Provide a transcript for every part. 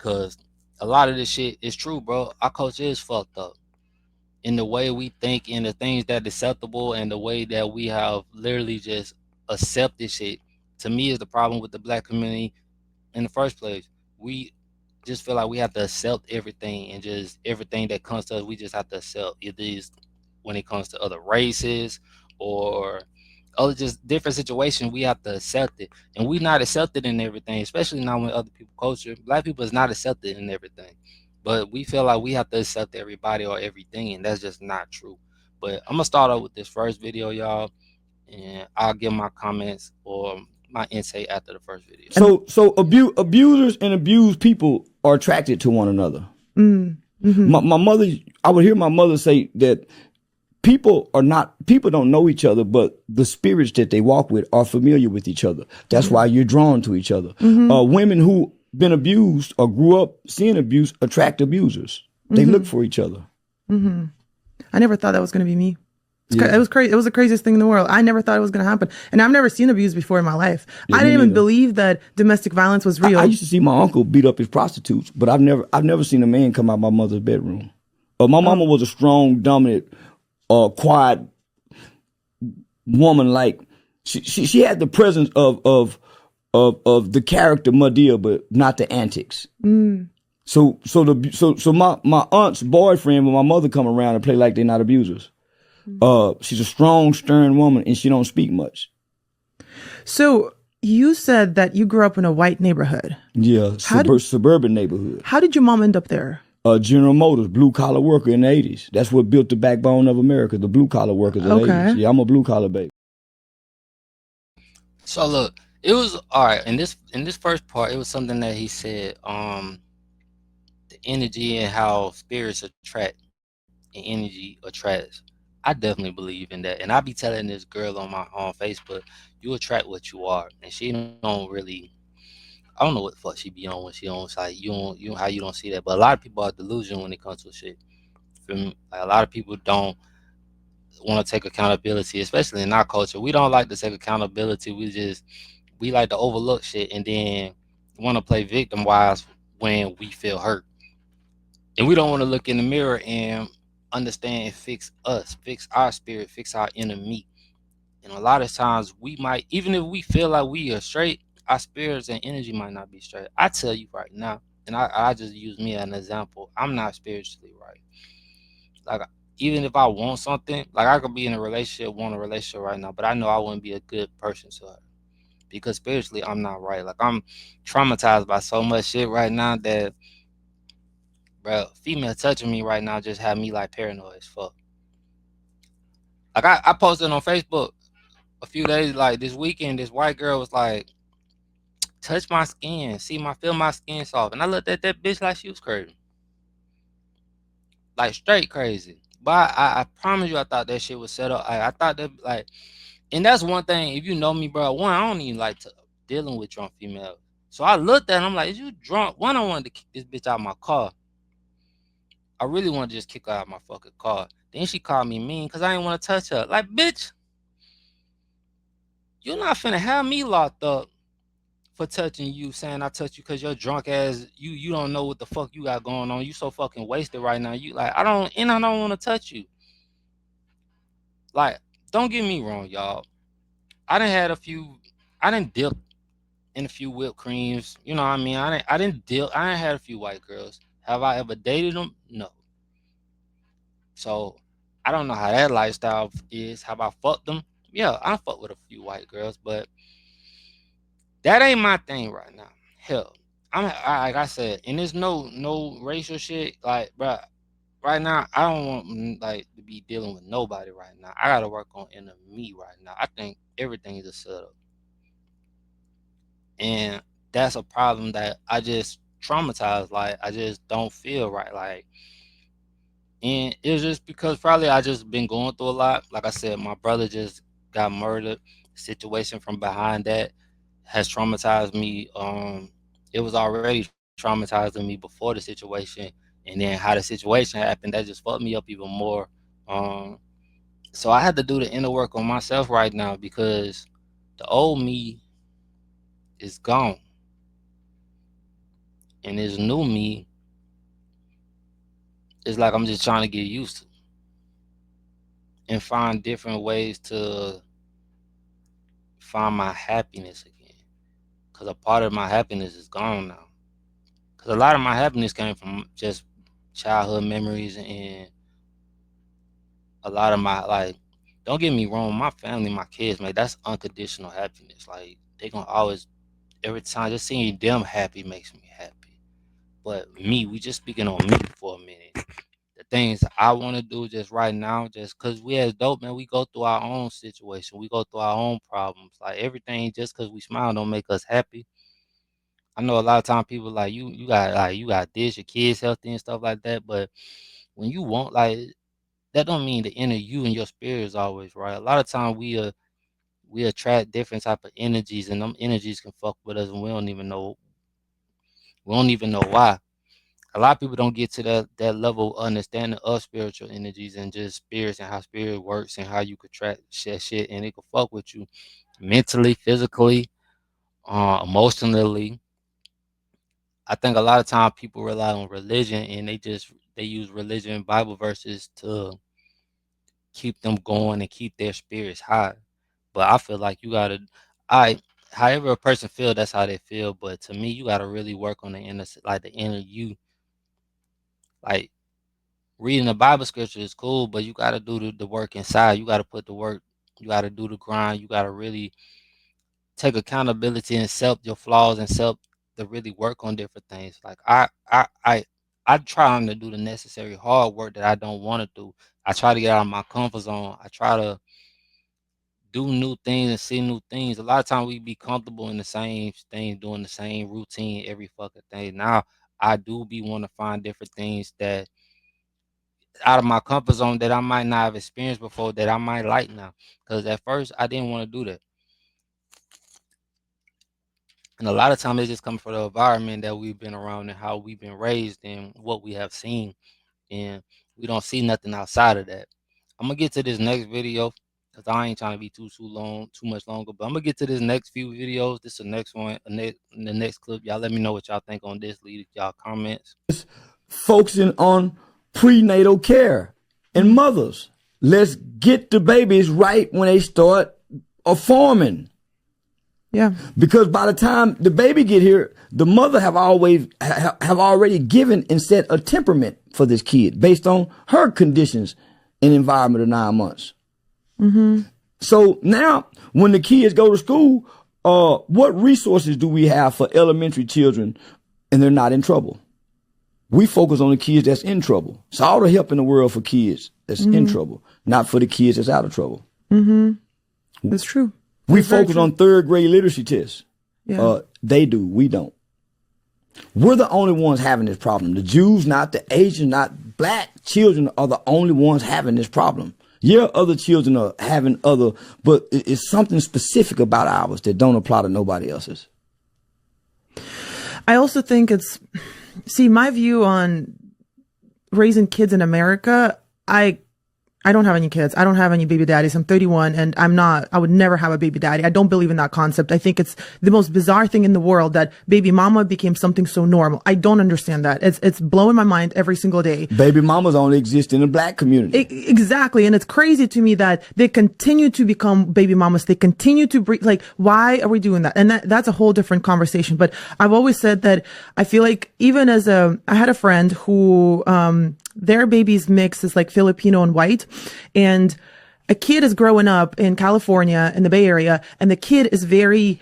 because a lot of this shit is true, bro. Our culture is fucked up in the way we think and the things that acceptable and the way that we have literally just accepted shit. To me, is the problem with the black community in the first place. We just feel like we have to accept everything and just everything that comes to us, we just have to accept. It is when it comes to other races or other just different situations, we have to accept it. And we not accepted in everything, especially not with other people culture. Black people is not accepted in everything. But we feel like we have to accept everybody or everything, and that's just not true. But I'm gonna start off with this first video, y'all, and I'll give my comments or my insight after the first video. So abusers and abused people are attracted to one another. My mother, I would hear my mother say that people don't know each other, but the spirits that they walk with are familiar with each other. That's why you're drawn to each other. Women who been abused or grew up seeing abuse attract abusers. They look for each other. I never thought that was going to be me. It was crazy. It was the craziest thing in the world. I never thought it was going to happen. And I've never seen abuse before in my life. I didn't even believe that domestic violence was real. I used to see my uncle beat up his prostitutes, but I've never seen a man come out my mother's bedroom. My mama was a strong, dominant, quiet woman. Like she had the presence of the character Madea, but not the antics. So my aunt's boyfriend, when my mother come around and play like they're not abusers. She's a strong, stern woman, and she don't speak much. So you said that you grew up in a white neighborhood. Yeah, suburban neighborhood. How did your mom end up there? General Motors, blue collar worker in the 80s. That's what built the backbone of America, the blue collar workers in the 80s. Yeah, I'm a blue collar baby. So look, it was all right in this first part. It was something that he said, the energy and how spirits attract and energy attracts. I definitely believe in that, and I be telling this girl on Facebook, you attract what you are, and she don't really. I don't know what the fuck she be on when she on. It's like you how you don't see that, but a lot of people are delusional when it comes to shit. Feel me? Like a lot of people don't want to take accountability, especially in our culture. We don't like to take accountability. We like to overlook shit and then want to play victim wise when we feel hurt. And we don't want to look in the mirror and understand and fix us, fix our spirit, fix our inner me. And a lot of times we might, even if we feel like we are straight, our spirits and energy might not be straight. I tell you right now, and I just use me as an example, I'm not spiritually right. Like even if I want something, like I could be in a relationship, want a relationship right now, but I know I wouldn't be a good person to her. Because spiritually I'm not right. Like I'm traumatized by so much shit right now that bro, female touching me right now just had me like paranoid as fuck. Like I posted on Facebook a few days, like this weekend, this white girl was like, touch my skin, feel my skin soft. And I looked at that bitch like she was crazy. Like straight crazy. But I promise you I thought that shit was set up. I thought that like, and that's one thing, if you know me, bro, one, I don't even like to dealing with drunk females. So I looked at her, I'm like, is you drunk? One, I wanted to kick this bitch out of my car. I really wanted to just kick her out of my fucking car. Then she called me mean because I didn't want to touch her. Like, bitch, you're not finna have me locked up for touching you, saying I touched you because you're drunk ass. You don't know what the fuck you got going on. You so fucking wasted right now. You like, I don't want to touch you. Like, don't get me wrong, y'all. I didn't dip in a few whipped creams. You know what I mean? I didn't had a few white girls. Have I ever dated them? No. So I don't know how that lifestyle is. Have I fucked them? Yeah, I fucked with a few white girls, but that ain't my thing right now. Hell, like I said, and there's no racial shit. Like, bro, right now I don't want like to be dealing with nobody right now. I gotta work on inner me right now. I think everything is a setup, and that's a problem that I just traumatized. Like, I just don't feel right. Like, and it's just because probably I just been going through a lot. Like I said, my brother just got murdered. Situation from behind that has traumatized me. It was already traumatizing me before the situation, and then how the situation happened, that just fucked me up even more. Um, so I had to do the inner work on myself right now because the old me is gone, And this new me, it's like I'm just trying to get used to and find different ways to find my happiness again. Because a part of my happiness is gone now. Because a lot of my happiness came from just childhood memories, and a lot of my, like, don't get me wrong, my family, my kids, man, that's unconditional happiness. Like, they gonna always, every time, just seeing them happy makes me happy. But me, we just speaking on me for a minute. The things I want to do just right now, just because we as dope, man, we go through our own situation. We go through our own problems. Like, everything, just because we smile don't make us happy. I know a lot of time people like, you got this, your kids healthy and stuff like that. But when you want, like, that don't mean the inner you and your spirit is always right. A lot of time we attract different type of energies, and them energies can fuck with us, and we don't even know why. A lot of people don't get to that level of understanding of spiritual energies and just spirits and how spirit works and how you could track shit, and it could fuck with you mentally, physically, emotionally. I think a lot of time people rely on religion, and they use religion and Bible verses to keep them going and keep their spirits high. But I feel like you gotta, I, however a person feel, that's how they feel. But to me, you gotta really work on the inner, like the inner you. Like, reading the Bible scripture is cool, but you gotta do the work inside. You gotta put the work. You gotta do the grind. You gotta really take accountability and accept your flaws and self to really work on different things. Like, I trying to do the necessary hard work that I don't want to do. I try to get out of my comfort zone. I try to do new things and see new things. A lot of times we be comfortable in the same thing, doing the same routine every fucking thing. Now I do be want to find different things that out of my comfort zone that I might not have experienced before, that I might like now. Because at first I didn't want to do that. And a lot of times it's just coming from the environment that we've been around and how we've been raised and what we have seen. And we don't see nothing outside of that. I'm gonna get to this next video because I ain't trying to be too much longer. But I'm gonna get to this next few videos. This is the next one, the next clip. Y'all let me know what y'all think on this. Leave y'all comments. Focusing on prenatal care and mothers. Let's get the babies right when they start forming. Yeah. Because by the time the baby get here, the mother have already given and set a temperament for this kid based on her conditions and environment of 9 months. Mm-hmm. So now when the kids go to school, what resources do we have for elementary children and they're not in trouble? We focus on the kids that's in trouble. It's all the help in the world for kids that's in trouble, not for the kids that's out of trouble. Mm-hmm. That's true. We focus on third grade literacy tests. Yeah. They do. We don't. We're the only ones having this problem. The Jews, not the Asians, not black children are the only ones having this problem. Yeah, other children are having but it's something specific about ours that don't apply to nobody else's. I also think my view on raising kids in America, I don't have any kids. I don't have any baby daddies. I'm 31 and I would never have a baby daddy. I don't believe in that concept. I think it's the most bizarre thing in the world that baby mama became something so normal. I don't understand that. It's blowing my mind every single day. Baby mamas only exist in the black community. Exactly. And it's crazy to me that they continue to become baby mamas. They continue to breed. Like, why are we doing that? And that's a whole different conversation. But I've always said that I feel like even I had a friend who, their baby's mix is like Filipino and white. And a kid is growing up in California in the Bay Area, and the kid is very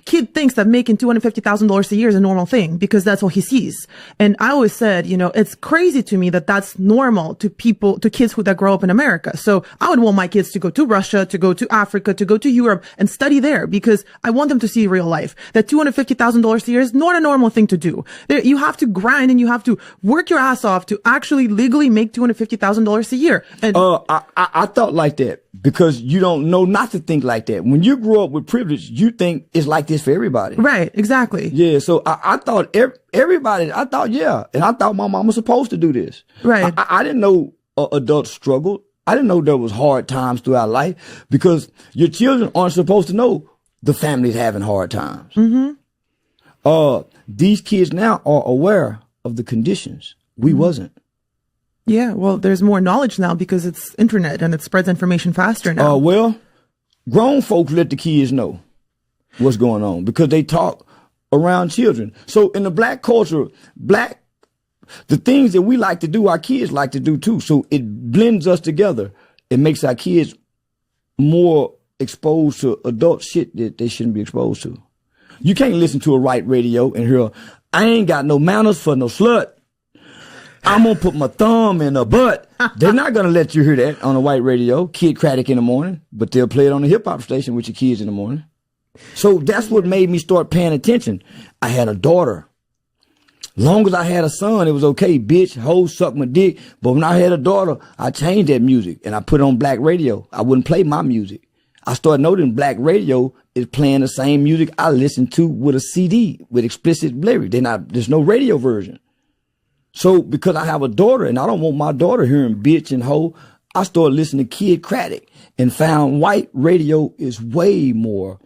kid thinks that making $250,000 a year is a normal thing because that's what he sees. And I always said, it's crazy to me that that's normal to kids that grow up in America. So I would want my kids to go to Russia, to go to Africa, to go to Europe and study there because I want them to see real life. That $250,000 a year is not a normal thing to do. You have to grind and you have to work your ass off to actually legally make $250,000 a year. And I thought like that because you don't know not to think like that. When you grow up with privilege, you think it's like this for everybody. Right, exactly. Yeah, so I thought everybody, yeah. And I thought my mom was supposed to do this. Right. I didn't know adults struggled. I didn't know there was hard times throughout life because your children aren't supposed to know the family's having hard times. Mm-hmm. These kids now are aware of the conditions. We wasn't. Yeah, well, there's more knowledge now because it's internet and it spreads information faster now. Well, grown folks let the kids know what's going on because they talk around children. So in the black culture, the things that we like to do, our kids like to do too. So it blends us together. It makes our kids more exposed to adult shit that they shouldn't be exposed to. You can't listen to a right radio and hear, I ain't got no manners for no slut. I'm gonna put my thumb in her butt. They're not gonna let you hear that on a white radio, Kid Craddock in the morning, but they'll play it on the hip hop station with your kids in the morning. So that's what made me start paying attention. I had a daughter. Long as I had a son, it was okay, bitch, hoe, suck my dick. But when I had a daughter, I changed that music and I put it on black radio. I wouldn't play my music. I started noticing black radio is playing the same music I listened to with a CD with explicit lyrics. There's no radio version. So because I have a daughter and I don't want my daughter hearing bitch and hoe, I started listening to Kid Craddock and found white radio is way more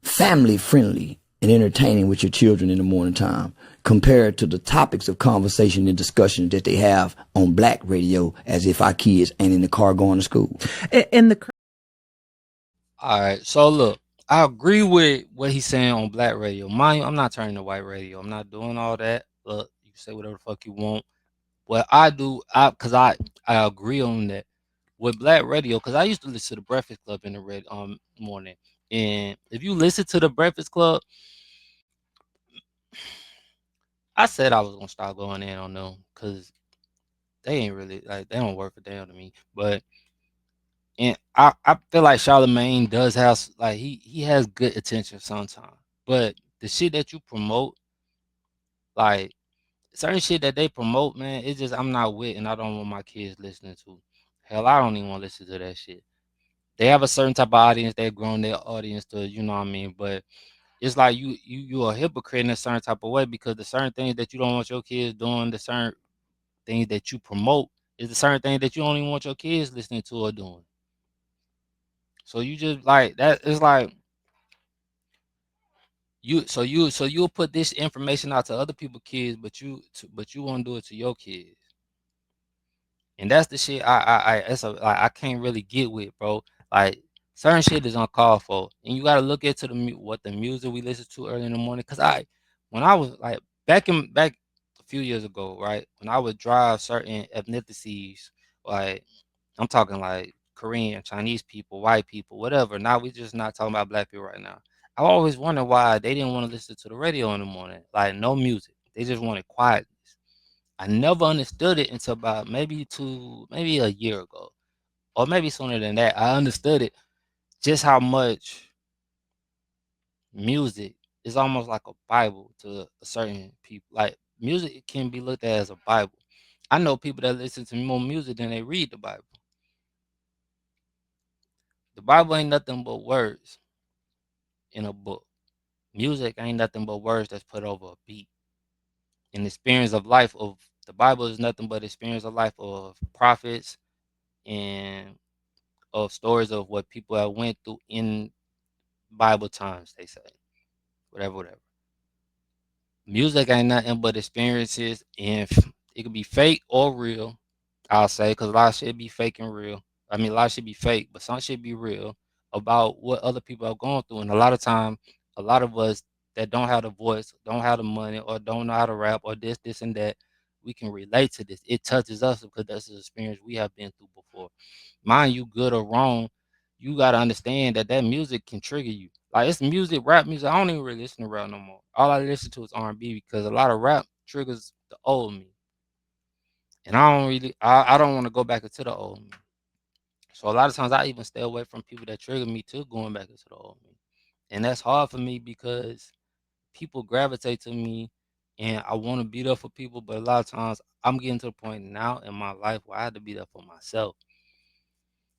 family friendly and entertaining with your children in the morning time compared to the topics of conversation and discussion that they have on black radio as if our kids ain't in the car going to school. And the All right. So look, I agree with what he's saying on black radio. Mind you, I'm not turning to white radio. I'm not doing all that. Look, you can say whatever the fuck you want. What I do, I agree on that with black radio because I used to listen to the Breakfast Club in the red morning. And if you listen to the Breakfast Club, I said I was gonna start going in on them because they ain't really like they don't work a damn to me. But and I feel like Charlemagne does have like he has good attention sometimes. But the shit that you promote, like certain shit that they promote, man, it's just I'm not with and I don't want my kids listening to. Hell, I don't even want to listen to that shit. They have a certain type of audience, they've grown their audience to, you know what I mean? But it's like you a hypocrite in a certain type of way because the certain things that you don't want your kids doing, the certain things that you promote is the certain thing that you don't even want your kids listening to or doing. So you just like that. It's like you'll put this information out to other people's kids, but you won't do it to your kids. And that's the shit it's like I can't really get with, bro. Like certain shit is uncalled for, and you gotta look into what the music we listen to early in the morning. Cause when I was like back a few years ago, right, when I would drive certain ethnicities, like I'm talking like Korean, Chinese people, white people, whatever. Now we just not talking about black people right now. I always wondered why they didn't want to listen to the radio in the morning, like no music. They just wanted quietness. I never understood it until about maybe a year ago, or maybe sooner than that. I understood it just how much music is almost like a Bible to a certain people. Like music can be looked at as a Bible. I know people that listen to more music than they read the Bible. The Bible ain't nothing but words in a book. Music ain't nothing but words that's put over a beat. And the experience of life of the Bible is nothing but experience of life of prophets and of stories of what people have went through in Bible times, they say. Whatever, whatever. Music ain't nothing but experiences, and it could be fake or real. I'll say, because a lot of shit be fake and real. I mean, a lot of shit be fake, but some shit be real about what other people are going through. And a lot of time, a lot of us that don't have the voice, don't have the money, or don't know how to rap, or this, and that, we can relate to this. It touches us because that's the experience we have been through before. Mind you, good or wrong, you gotta understand that that music can trigger you. Like it's music, rap music. I don't even really listen to rap no more. All I listen to is R&B because a lot of rap triggers the old me, and I don't want to go back into the old me. So a lot of times I even stay away from people that trigger me to going back into the old me, and that's hard for me because people gravitate to me, and I want to be there for people. But a lot of times I'm getting to the point now in my life where I have to be there for myself.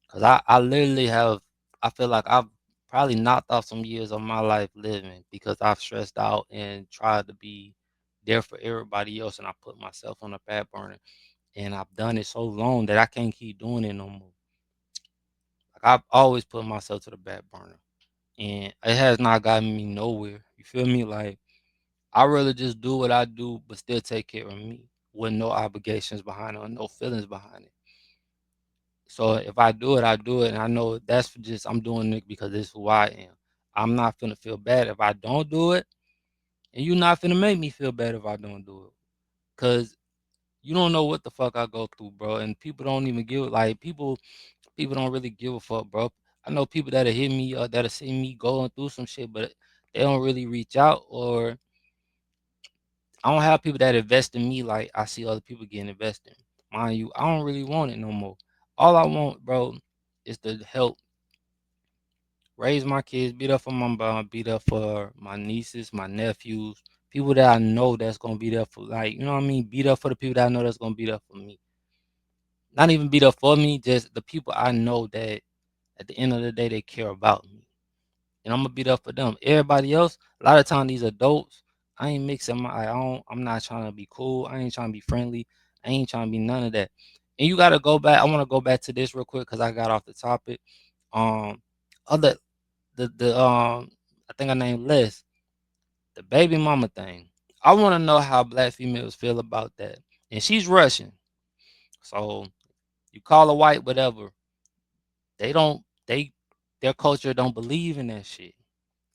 Cause I literally have I feel like I've probably knocked off some years of my life living because I've stressed out and tried to be there for everybody else and I put myself on the back burner and I've done it so long that I can't keep doing it no more. Like I've always put myself to the back burner and it has not gotten me nowhere. You feel me? Like I rather just do what I do, but still take care of me with no obligations behind it or no feelings behind it. So if I do it, I do it, and I know that's just I'm doing it because it's who I am. I'm not finna feel bad if I don't do it, and you're not finna make me feel bad if I don't do it. Cause you don't know what the fuck I go through, bro. And people don't even give like people don't really give a fuck, bro. I know people that'll hit me or that'll see me going through some shit, but they don't really reach out, or I don't have people that invest in me like I see other people getting invested. Mind you, I don't really want it no more. All I want, bro, is to help raise my kids, be there for my mom, be there for my nieces, my nephews, people that I know that's gonna be there for, like, you know what I mean? Be there for the people that I know that's gonna be there for me. Not even be there for me, just the people I know that at the end of the day they care about me. And I'm gonna be there for them. Everybody else, a lot of time these adults, I ain't mixing my I don't I'm not trying to be cool. I ain't trying to be friendly. I ain't trying to be none of that. And you gotta go back. I wanna go back to this real quick because I got off the topic. Um other the I think I named Les, the baby mama thing. I wanna know how black females feel about that. And she's Russian. So you call her white, whatever. They don't they their culture don't believe in that shit.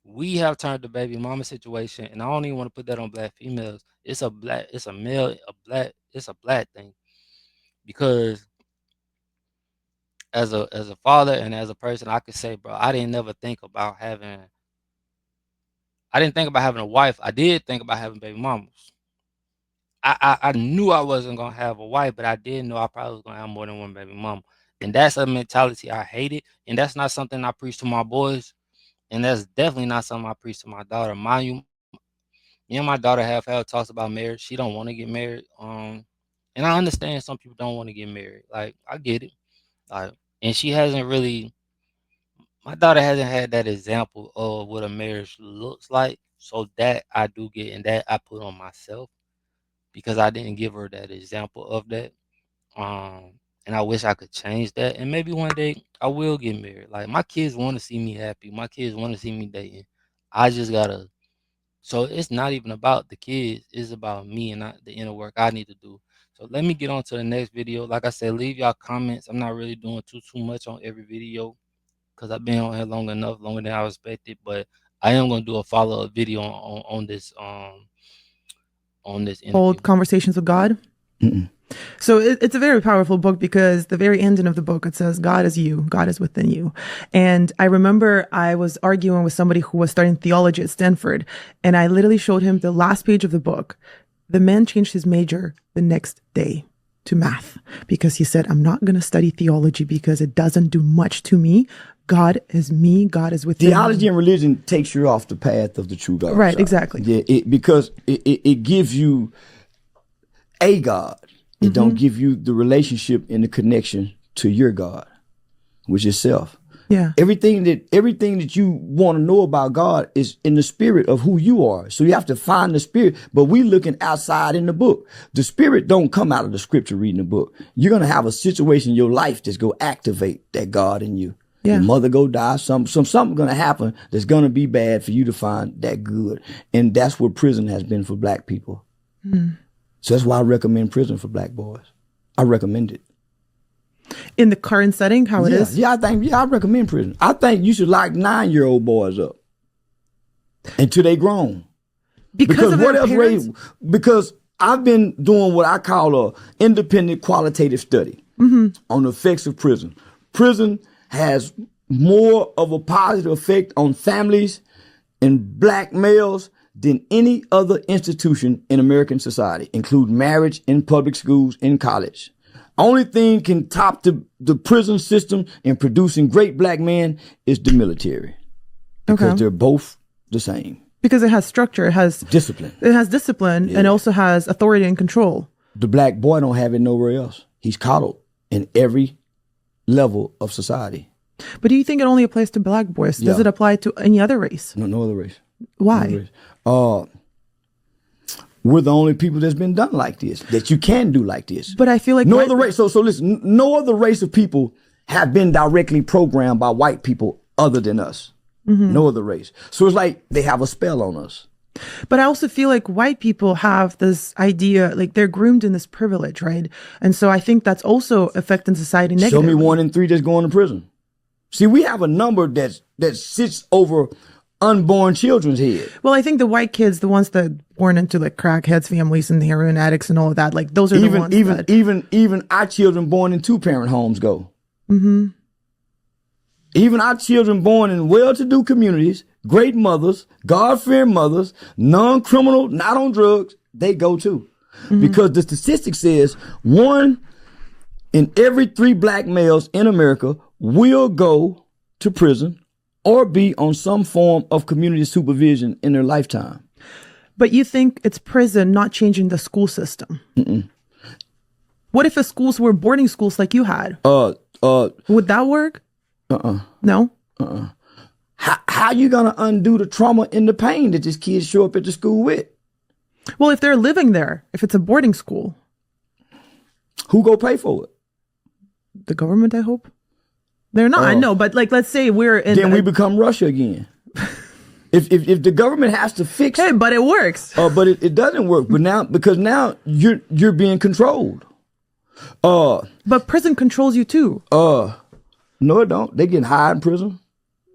We have turned the baby mama situation, and I don't even want to put that on black females. It's a male, it's a black thing. Because as a father and as a person, I could say, bro, I didn't think about having a wife. I did think about having baby mamas. I knew I wasn't gonna have a wife, but I did know I probably was gonna have more than one baby mama. And that's a mentality I hated. And that's not something I preach to my boys. And that's definitely not something I preach to my daughter. Mind you, me and my daughter have had talks about marriage. She don't want to get married. And I understand some people don't want to get married. Like, I get it. Like, and she hasn't really. My daughter hasn't had that example of what a marriage looks like. So that I do get, and that I put on myself because I didn't give her that example of that. And I wish I could change that. And maybe one day I will get married. Like, my kids want to see me happy. My kids want to see me dating. I just gotta. So it's not even about the kids. It's about me and not the inner work I need to do. So let me get on to the next video. Like I said, leave y'all comments. I'm not really doing too much on every video because I've been on here long enough, longer than I expected. But I am gonna do a follow-up video on this interview. Old Conversations with God. Mm-mm. So it's a very powerful book because the very ending of the book, it says, God is you, God is within you. And I remember I was arguing with somebody who was studying theology at Stanford, and I literally showed him the last page of the book. The man changed his major the next day to math because he said, I'm not going to study theology because it doesn't do much to me. God is me. God is within Theology me. and religion takes you off the path of the true God. Right, exactly. Yeah, because it gives you a God. It don't give you the relationship and the connection to your God, which is self. Yeah. Everything that you want to know about God is in the spirit of who you are. So you have to find the spirit, but we looking outside in the book. The spirit don't come out of the scripture reading the book. You're going to have a situation in your life that's going to activate that God in you. Yeah. Your mother go die, something going to happen that's going to be bad for you to find that good. And that's what prison has been for black people. Mm. So that's why I recommend prison for black boys. I recommend it. In the current setting, how it is? Yeah, I recommend prison. I think you should lock 9-year-old boys up until they grown. Because of their parents? Because I've been doing what I call a independent qualitative study on the effects of prison. Prison has more of a positive effect on families and black males than any other institution in American society, including marriage, in public schools, in college. Only thing can top the prison system in producing great black men is the military. Because they're both the same. Because it has structure, it has discipline. It has discipline and also has authority and control. The black boy don't have it nowhere else. He's coddled in every level of society. But do you think it only applies to black boys? Does it apply to any other race? No other race. Why? No other race. We're the only people that's been done like this, that you can do like this. But I feel like no other race. So listen, no other race of people have been directly programmed by white people other than us. No other race. So it's like they have a spell on us. But I also feel like white people have this idea, like they're groomed in this privilege, right? And so I think that's also affecting society Show me negatively. 1 in 3 that's going to prison. See, we have a number that sits over unborn children's head. Well, I think the white kids, the ones that born into like crackheads families and heroin addicts and all of that, like those are the ones that Even our children born in 2-parent homes go. Even our children born in well-to-do communities, great mothers, God-fearing mothers, non-criminal, not on drugs, they go too. Because the statistic says 1 in every 3 black males in America will go to prison or be on some form of community supervision in their lifetime. But you think it's prison not changing the school system? What if the schools were boarding schools like you had? Would that work? No? How you gonna undo the trauma and the pain that these kids show up at the school with? Well, if they're living there, if it's a boarding school, Who go pay for it? the government, I hope. They're not, I know, but like, let's say we're in. Then we become Russia again. If the government has to fix Hey, but it works. but it doesn't work. But now you're being controlled. But prison controls you too. No, it don't. They getting high in prison.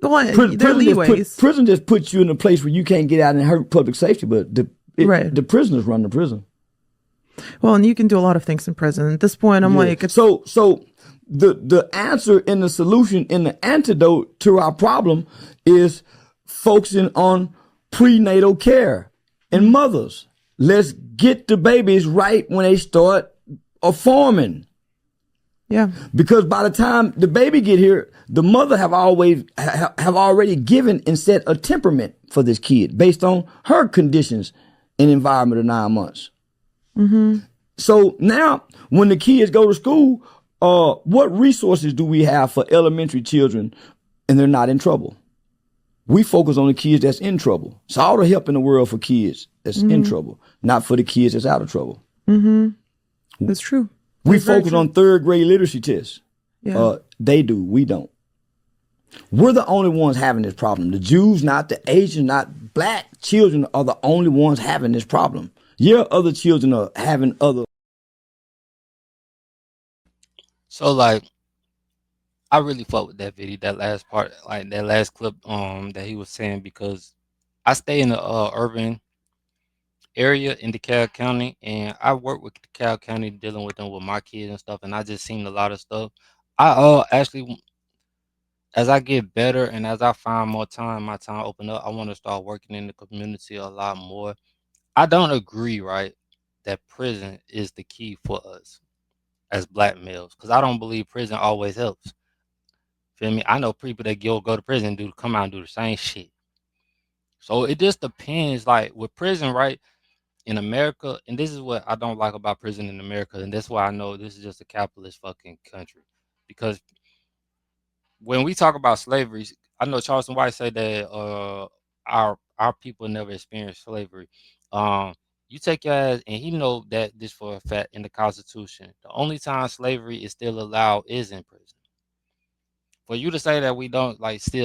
Well, there are leeways. Prison just puts you in a place where you can't get out and hurt public safety. But the prisoners run the prison. Well, and you can do a lot of things in prison. At this point, I'm like, it's, So the answer and the solution and the antidote to our problem is focusing on prenatal care and mothers. Let's get the babies right when they start forming. yeah. Because by the time the baby get here, the mother have already given and set a temperament for this kid based on her conditions and environment of 9 months. So now when the kids go to school, what resources do we have for elementary children and they're not in trouble? We focus on the kids that's in trouble. It's all the help in the world for kids that's in trouble, not for the kids that's out of trouble. That's true. We focus on 3rd grade literacy tests. Yeah. They do. We don't. We're the only ones having this problem. The Jews, not the Asians, not black children are the only ones having this problem. Yeah, other children are having other. So like, I really fuck with that video, that last part, like that last clip, that he was saying, because I stay in the urban area in DeKalb County, and I work with DeKalb County dealing with them with my kids and stuff, and I just seen a lot of stuff. I actually, as I get better and as I find more time, my time open up, I want to start working in the community a lot more. I don't agree, right, that prison is the key for us as black males, because I don't believe prison always helps. Feel me? I know people that go to prison come out and do the same shit. So it just depends. Like with prison, right? In America, and this is what I don't like about prison in America, and that's why I know this is just a capitalist fucking country. Because when we talk about slavery, I know Charleston White said that our people never experienced slavery. Um, you take your ass, and he know that this for a fact in the Constitution. The only time slavery is still allowed is in prison. For you to say that we don't like still